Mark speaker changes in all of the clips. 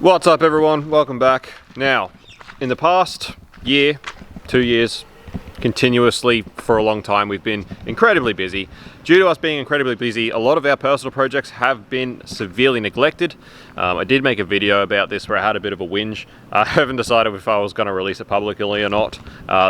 Speaker 1: What's up everyone, welcome back. Now, in the past year, 2 years, continuously for a long time, we've been incredibly busy. Due to us being incredibly busy, a lot of our personal projects have been severely neglected. I did make a video about this where I had a bit of a whinge. I haven't decided if I was going to release it publicly or not.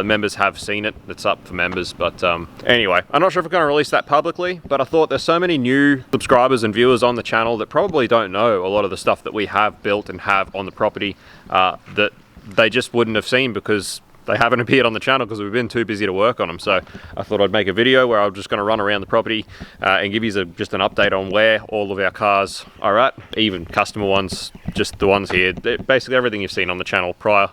Speaker 1: Members have seen it, it's up for members, but anyway, I'm not sure if I'm going to release that publicly, but I thought there's so many new subscribers and viewers on the channel that probably don't know a lot of the stuff that we have built and have on the property that they just wouldn't have seen because they haven't appeared on the channel because we've been too busy to work on them. So I thought I'd make a video where I'm just going to run around the property and give you just an update on where all of our cars are at, even customer ones, just the ones here. Basically everything you've seen on the channel prior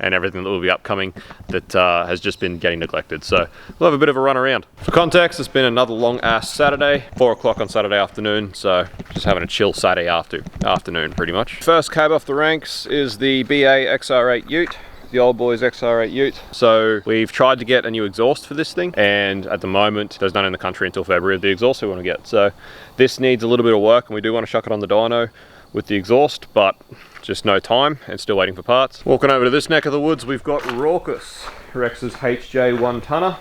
Speaker 1: and everything that will be upcoming that has just been getting neglected. So we'll have a bit of a run around. For context, it's been another long ass Saturday, 4 o'clock on Saturday afternoon. So just having a chill Saturday afternoon pretty much. First cab off the ranks is the BA XR8 Ute. The old boys XR8 Ute. So we've tried to get a new exhaust for this thing, and at the moment there's none in the country until February of the exhaust we want to get. So this needs a little bit of work, and we do want to chuck it on the dyno with the exhaust, but just no time and still waiting for parts. Walking over to this neck of the woods, we've got Raucus, Rex's HJ 1-tonner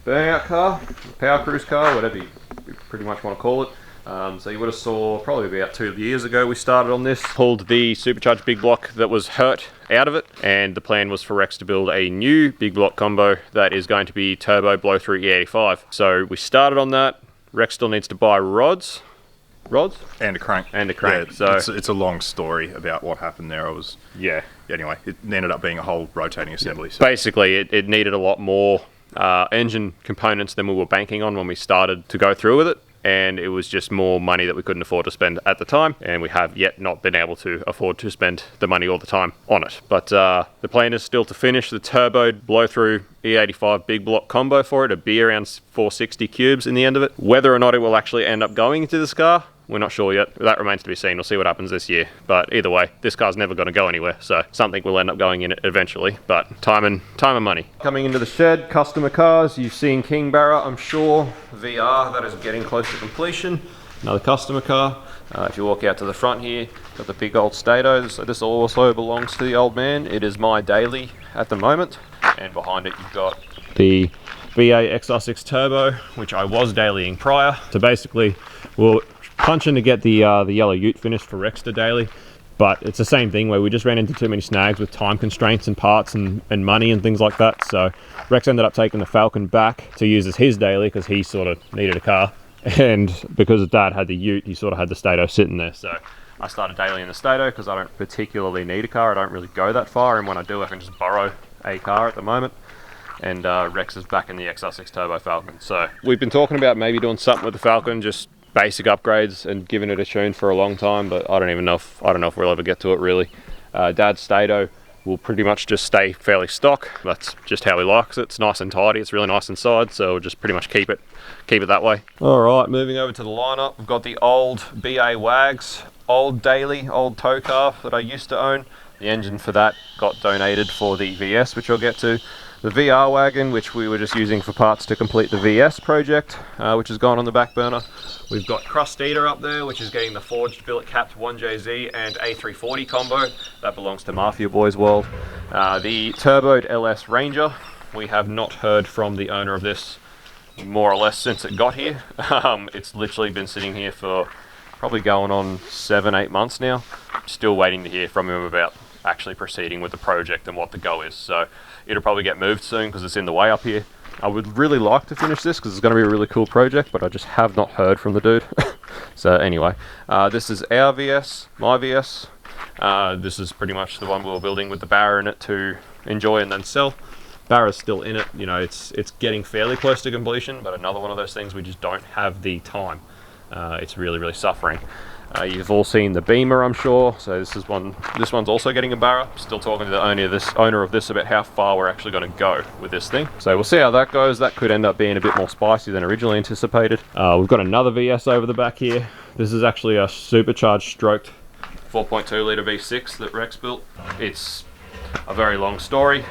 Speaker 1: burnout car, power cruise car, whatever you pretty much want to call it. So you would have saw probably about 2 years ago we started on this, pulled the supercharged big block that was hurt out of it, and the plan was for Rex to build a new big block combo that is going to be turbo blow through E85. So we started on that. Rex still needs to buy rods
Speaker 2: and a crank.
Speaker 1: Yeah,
Speaker 2: so it's a long story about what happened there. Anyway, it ended up being a whole rotating assembly. So.
Speaker 1: Basically it needed a lot more engine components than we were banking on when we started to go through with it. And it was just more money that we couldn't afford to spend at the time, and we have yet not been able to afford to spend the money all the time on it. But the plan is still to finish the turboed blow-through E85 big block combo for it. It'd be around 460 cubes in the end of it. Whether or not it will actually end up going into this car, we're not sure yet. That remains to be seen. We'll see what happens this year. But either way, this car's never going to go anywhere, so something will end up going in it eventually. But time and money. Coming into the shed, customer cars. You've seen King Barra, I'm sure. VR, that is getting close to completion. Another customer car. If you walk out to the front here, got the big old Stato. So this also belongs to the old man. It is my daily at the moment. And behind it, you've got the BA XR6 Turbo, which I was dailying prior. So basically, we'll punch in to get the yellow Ute finished for Rex to daily, but it's the same thing where we just ran into too many snags with time constraints and parts and money and things like that. So Rex ended up taking the Falcon back to use as his daily because he sort of needed a car, and because Dad had the Ute, he sort of had the Stato sitting there. So I started dailying the Stato because I don't particularly need a car. I don't really go that far, and when I do, I can just borrow a car at the moment. And Rex is back in the XR6 Turbo Falcon. So we've been talking about maybe doing something with the Falcon, just basic upgrades and giving it a tune for a long time, but I don't know if we'll ever get to it really. Dad's Stato will pretty much just stay fairly stock. That's just how he likes it. It's nice and tidy. It's really nice inside, so we'll just pretty much keep it that way. All right, moving over to the lineup, we've got the old BA Wags, old daily, old tow car that I used to own. The engine for that got donated for the VS, which I'll get to. The VR wagon, which we were just using for parts to complete the VS project, which has gone on the back burner. We've got Crust Eater up there, which is getting the forged billet capped 1JZ and A340 combo. That belongs to Mafia Boys World. The turboed LS Ranger. We have not heard from the owner of this more or less since it got here. It's literally been sitting here for probably going on 7-8 months now. Still waiting to hear from him about actually proceeding with the project and what the go is. So it'll probably get moved soon because it's in the way up here. I would really like to finish this because it's going to be a really cool project, but I just have not heard from the dude. So anyway, this is our VS, my VS. This is pretty much the one we were building with the Barra in it to enjoy and then sell. Barra's still in it, you know, it's getting fairly close to completion, but another one of those things we just don't have the time. It's really suffering. You've all seen the Beamer, I'm sure. So this one's also getting a Barra. Still talking to the owner of this about how far we're actually going to go with this thing. So we'll see how that goes. That could end up being a bit more spicy than originally anticipated. We've got another VS over the back here. This is actually a supercharged stroked 4.2 litre V6 that Rex built. It's a very long story.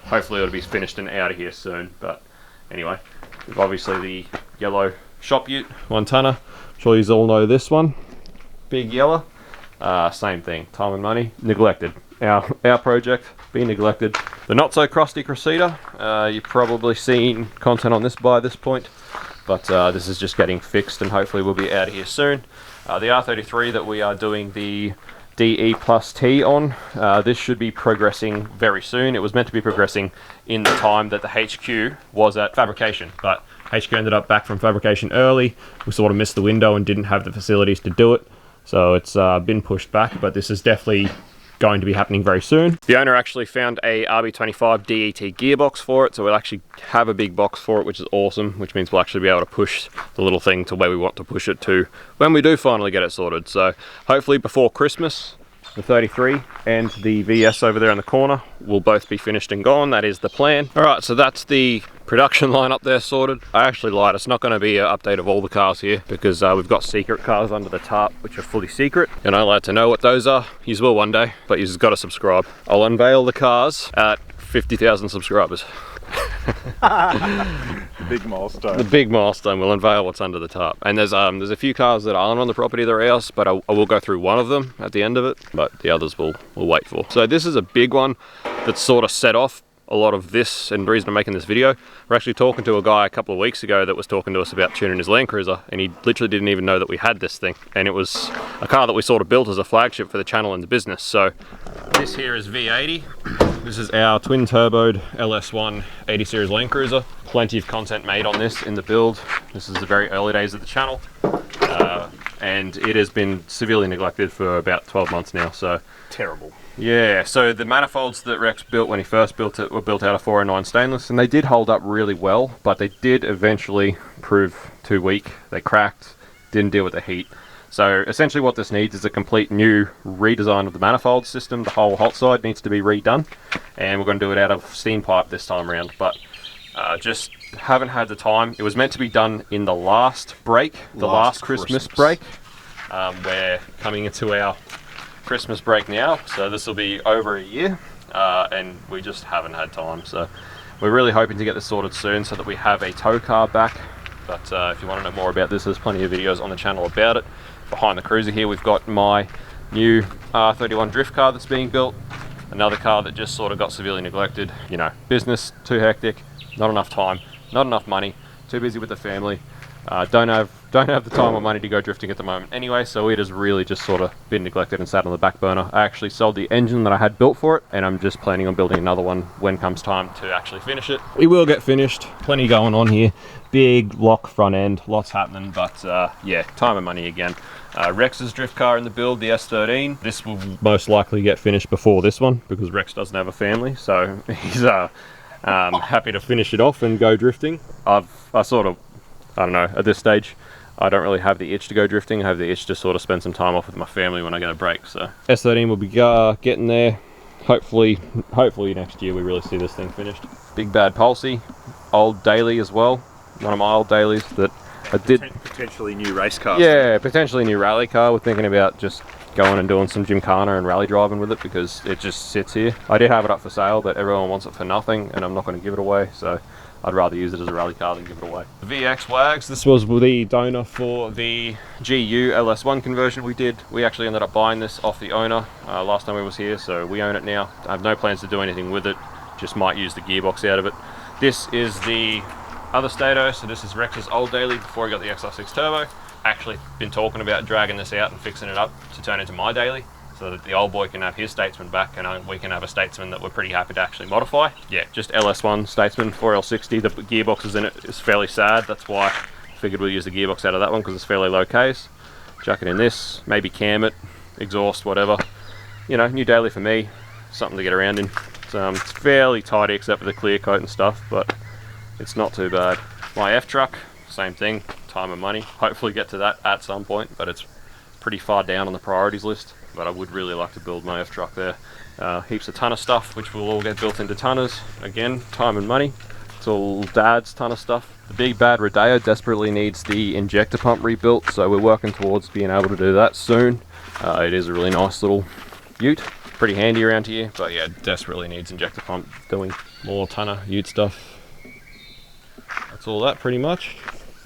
Speaker 1: Hopefully it'll be finished and out of here soon. But anyway, we've obviously the yellow shop ute 1-tonner. I'm sure you all know this one. Big yellow. Same thing, time and money, neglected. Our project being neglected. The not so crusty Cressida, you've probably seen content on this by this point, but this is just getting fixed and hopefully we'll be out of here soon. The R33 that we are doing the DE plus T on, this should be progressing very soon. It was meant to be progressing in the time that the HQ was at fabrication, but HQ ended up back from fabrication early. We sort of missed the window and didn't have the facilities to do it, so it's been pushed back, but this is definitely going to be happening very soon. The owner actually found a RB25 DET gearbox for it, so we'll actually have a big box for it, which is awesome, which means we'll actually be able to push the little thing to where we want to push it to when we do finally get it sorted. So hopefully before Christmas, the 33 and the VS over there in the corner will both be finished and gone. That is the plan. All right, so that's the production line up there sorted. I actually lied, it's not going to be an update of all the cars here because we've got secret cars under the tarp which are fully secret. You're not allowed to know what those are. You will one day, but you've got to subscribe. I'll unveil the cars at 50,000 subscribers.
Speaker 2: The big milestone.
Speaker 1: The big milestone. We'll unveil what's under the tarp. And there's a few cars that aren't on the property that are ours, but I will go through one of them at the end of it, but the others we'll wait for. So this is a big one that sort of set off a lot of this, and the reason I'm making this video. We're actually talking to a guy a couple of weeks ago that was talking to us about tuning his Land Cruiser, and he literally didn't even know that we had this thing, and it was a car that we sort of built as a flagship for the channel and the business. So this here is V80. This is our twin turboed LS1 80 series Land Cruiser. Plenty of content made on this in the build. This is the very early days of the channel, and it has been severely neglected for about 12 months now. So
Speaker 2: terrible.
Speaker 1: Yeah, so the manifolds that Rex built when he first built it were built out of 409 stainless, and they did hold up really well, but they did eventually prove too weak. They cracked, didn't deal with the heat. So essentially what this needs is a complete new redesign of the manifold system. The whole hot side needs to be redone, and we're going to do it out of steam pipe this time around, but just haven't had the time. It was meant to be done in the last break, the last Christmas break. We're coming into our Christmas break now, so this will be over a year, and we just haven't had time. So we're really hoping to get this sorted soon so that we have a tow car back. But if you want to know more about this, there's plenty of videos on the channel about it. Behind the cruiser here we've got my new R31 drift car that's being built, another car that just sort of got severely neglected. You know, business too hectic, not enough time, not enough money, too busy with the family. Don't have the time or money to go drifting at the moment anyway, so it has really just sort of been neglected and sat on the back burner. I actually sold the engine that I had built for it, and I'm just planning on building another one when comes time to actually finish it. We will get finished. Plenty going on here. Big lock front end, lots happening, but yeah, time and money again. Rex's drift car in the build, the S13. This will most likely get finished before this one because Rex doesn't have a family, so he's happy to finish it off and go drifting. I don't know, at this stage, I don't really have the itch to go drifting. I have the itch to sort of spend some time off with my family when I get a break. So S13 will be getting there. Hopefully next year we really see this thing finished. Big Bad Pulsey, old daily as well. One of my old dailies that I did.
Speaker 2: Potentially new race car.
Speaker 1: Yeah, potentially new rally car. We're thinking about just going and doing some Gymkhana and rally driving with it because it just sits here. I did have it up for sale, but everyone wants it for nothing, and I'm not going to give it away. So I'd rather use it as a rally car than give it away. The VX Wags, this was the donor for the GU LS1 conversion we did. We actually ended up buying this off the owner last time we was here, so we own it now. I have no plans to do anything with it, just might use the gearbox out of it. This is the other Stato, so this is Rex's old daily before he got the XR6 Turbo. Actually been talking about dragging this out and fixing it up to turn into my daily, so that the old boy can have his Statesman back and we can have a Statesman that we're pretty happy to actually modify. Yeah, just LS1 Statesman 4L60. The gearbox in it is fairly sad. That's why I figured we'll use the gearbox out of that one because it's fairly low case. Chuck it in this, maybe cam it, exhaust, whatever. You know, new daily for me, something to get around in. It's fairly tidy except for the clear coat and stuff, but it's not too bad. My F-Truck, same thing, time and money. Hopefully get to that at some point, but it's pretty far down on the priorities list. But I would really like to build my F-Truck there. Heaps of ton of stuff, which will all get built into tonners. Again, time and money. It's all Dad's ton of stuff. The Big Bad Rodeo desperately needs the injector pump rebuilt, so we're working towards being able to do that soon. It is a really nice little ute. Pretty handy around here, but yeah, desperately needs injector pump doing more tonner ute stuff. That's all that pretty much.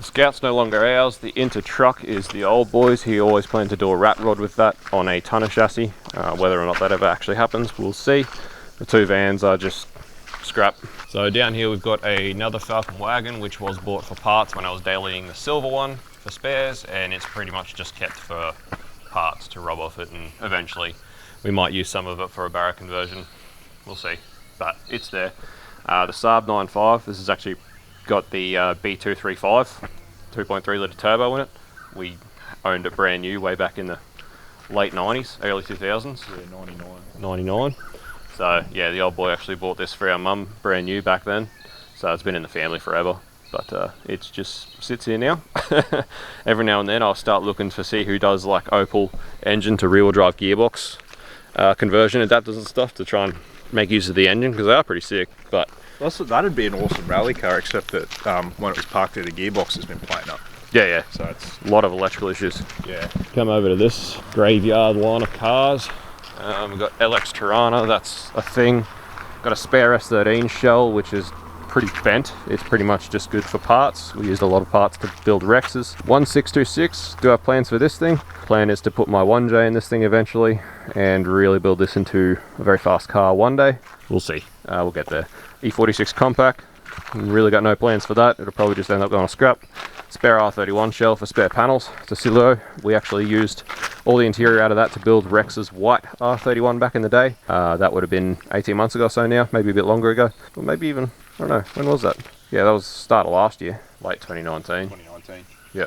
Speaker 1: The Scout's no longer ours. The Inter truck is the old boys. He always planned to do a rat rod with that on a tonner chassis. Whether or not that ever actually happens, we'll see. The two vans are just scrap. So down here we've got another Falcon wagon, which was bought for parts when I was dailying the silver one for spares, and it's pretty much just kept for parts to rob off it, and eventually we might use some of it for a Barra conversion. We'll see, but it's there. The Saab 9.5, this has actually got the B235 2.3 litre turbo in it. We owned it brand new way back in the late 90s, early 2000s.
Speaker 2: Yeah,
Speaker 1: 99. So yeah, the old boy actually bought this for our mum brand new back then, so it's been in the family forever, but it just sits here now. Every now and then I'll start looking to see who does like Opel engine to rear wheel drive gearbox conversion adapters and stuff to try and make use of the engine, because they are pretty sick. But
Speaker 2: that'd be an awesome rally car, except that when it was parked there, the gearbox has been playing up.
Speaker 1: Yeah.
Speaker 2: So it's
Speaker 1: a lot of electrical issues.
Speaker 2: Yeah.
Speaker 1: Come over to this graveyard line of cars. We've got LX Tirana, that's a thing. Got a spare S13 shell, which is pretty bent. It's pretty much just good for parts. We used a lot of parts to build Rexes. 1626, do have plans for this thing. Plan is to put my 1J in this thing eventually and really build this into a very fast car one day. We'll see, we'll get there. E46 compact, really got no plans for that. It'll probably just end up going on scrap. Spare R31 shell for spare panels. It's a Silo. We actually used all the interior out of that to build Rex's white R31 back in the day. That would have been 18 months ago, so now, maybe a bit longer ago. Or maybe even, I don't know, when was that? Yeah, that was start of last year, late 2019.
Speaker 2: 2019.
Speaker 1: Yeah.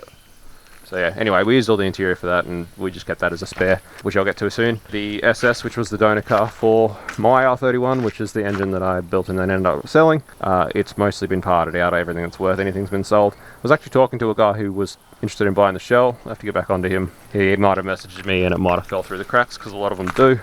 Speaker 1: So yeah, anyway, we used all the interior for that, and we just kept that as a spare, which I'll get to soon. The SS, which was the donor car for my R31, which is the engine that I built and then ended up selling, it's mostly been parted out. Everything that's worth anything's been sold. I was actually talking to a guy who was interested in buying the shell. I have to get back onto him. He might have messaged me and it might have fell through the cracks, because a lot of them do.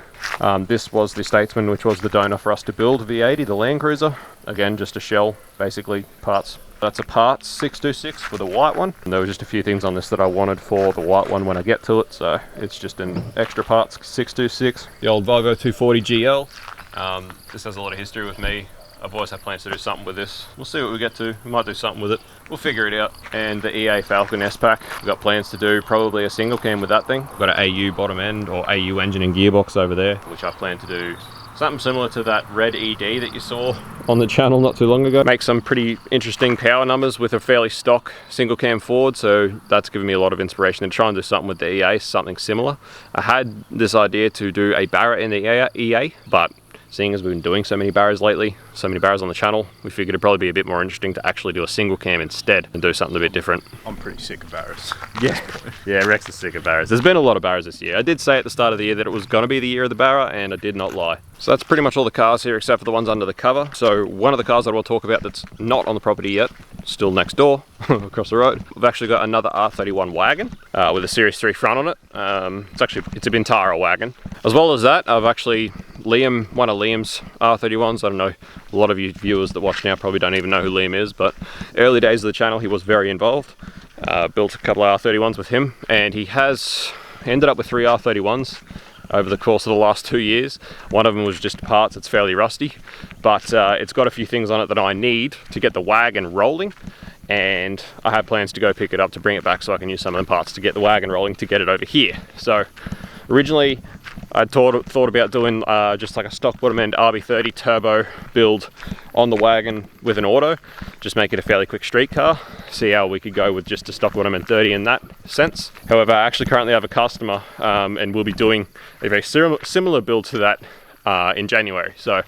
Speaker 1: This was the Statesman, which was the donor for us to build V80, the Land Cruiser. Again, just a shell, basically parts. That's a parts 626 for the white one. And there were just a few things on this that I wanted for the white one when I get to it, so it's just an extra parts 626. The old Volvo 240 GL. This has a lot of history with me. I've always had plans to do something with this. We'll see what we get to. We might do something with it. We'll figure it out. And the EA Falcon S-Pack. We've got plans to do probably a single cam with that thing. We've got an AU bottom end or AU engine and gearbox over there, which I plan to do something similar to that red ED that you saw on the channel not too long ago. Make some pretty interesting power numbers with a fairly stock single cam Ford, so that's given me a lot of inspiration to try and do something with the EA, something similar. I had this idea to do a Barra in the EA, but seeing as we've been doing so many Barras lately, so many Barras on the channel, we figured it'd probably be a bit more interesting to actually do a single cam instead and do something a bit different.
Speaker 2: I'm pretty sick of Barras.
Speaker 1: Yeah, Rex is sick of Barras. There's been a lot of Barras this year. I did say at the start of the year that it was going to be the year of the Barra, and I did not lie. So that's pretty much all the cars here except for the ones under the cover. So one of the cars that I'll talk about that's not on the property yet, still next door, across the road. We've actually got another R31 wagon with a Series 3 front on it. It's a Bintaro wagon. As well as that, I've actually one of Liam's R31s. I don't know, a lot of you viewers that watch now probably don't even know who Liam is, but early days of the channel he was very involved. Built a couple of R31s with him, and he has ended up with 3 R31s over the course of the last 2 years. One of them was just parts, it's fairly rusty, but it's got a few things on it that I need to get the wagon rolling, and I have plans to go pick it up to bring it back so I can use some of the parts to get the wagon rolling to get it over here. So originally I thought about doing just like a stock bottom end RB30 turbo build on the wagon with an auto, just make it a fairly quick street car, see how we could go with just a stock bottom end 30 in that sense. However, I actually currently have a customer and we'll be doing a very similar build to that in January. So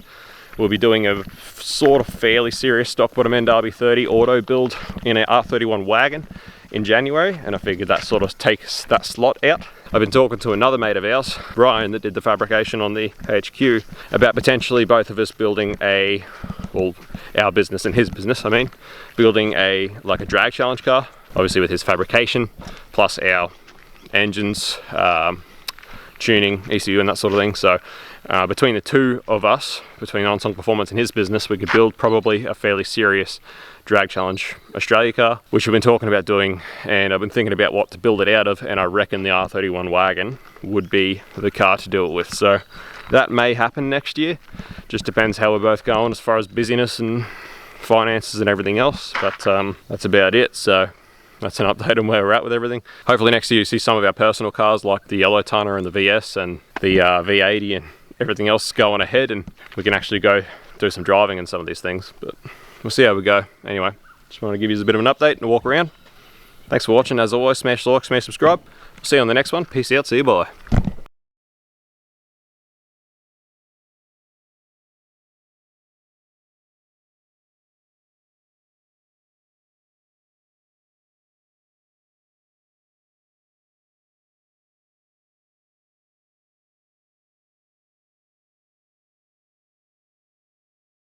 Speaker 1: we'll be doing a sort of fairly serious stock bottom end RB30 auto build in an R31 wagon in January, and I figured that sort of takes that slot out. I've been talking to another mate of ours, Brian, that did the fabrication on the HQ, about potentially both of us building our business and his business, building like a drag challenge car, obviously with his fabrication, plus our engines, tuning, ECU and that sort of thing. So between the two of us, between Onsong Performance and his business, we could build probably a fairly serious drag challenge Australia car, which we've been talking about doing, and I've been thinking about what to build it out of, and I reckon the R31 wagon would be the car to do it with. So that may happen next year, just depends how we're both going as far as busyness and finances and everything else, but that's about it. So that's an update on where we're at with everything. Hopefully next year you see some of our personal cars like the Yellow Tonner and the VS and the V80 and everything else going ahead, and we can actually go do some driving in some of these things, but we'll see how we go. Anyway, just want to give you a bit of an update and a walk around. Thanks for watching. As always, smash like, smash subscribe. See you on the next one. Peace out. See you. Bye.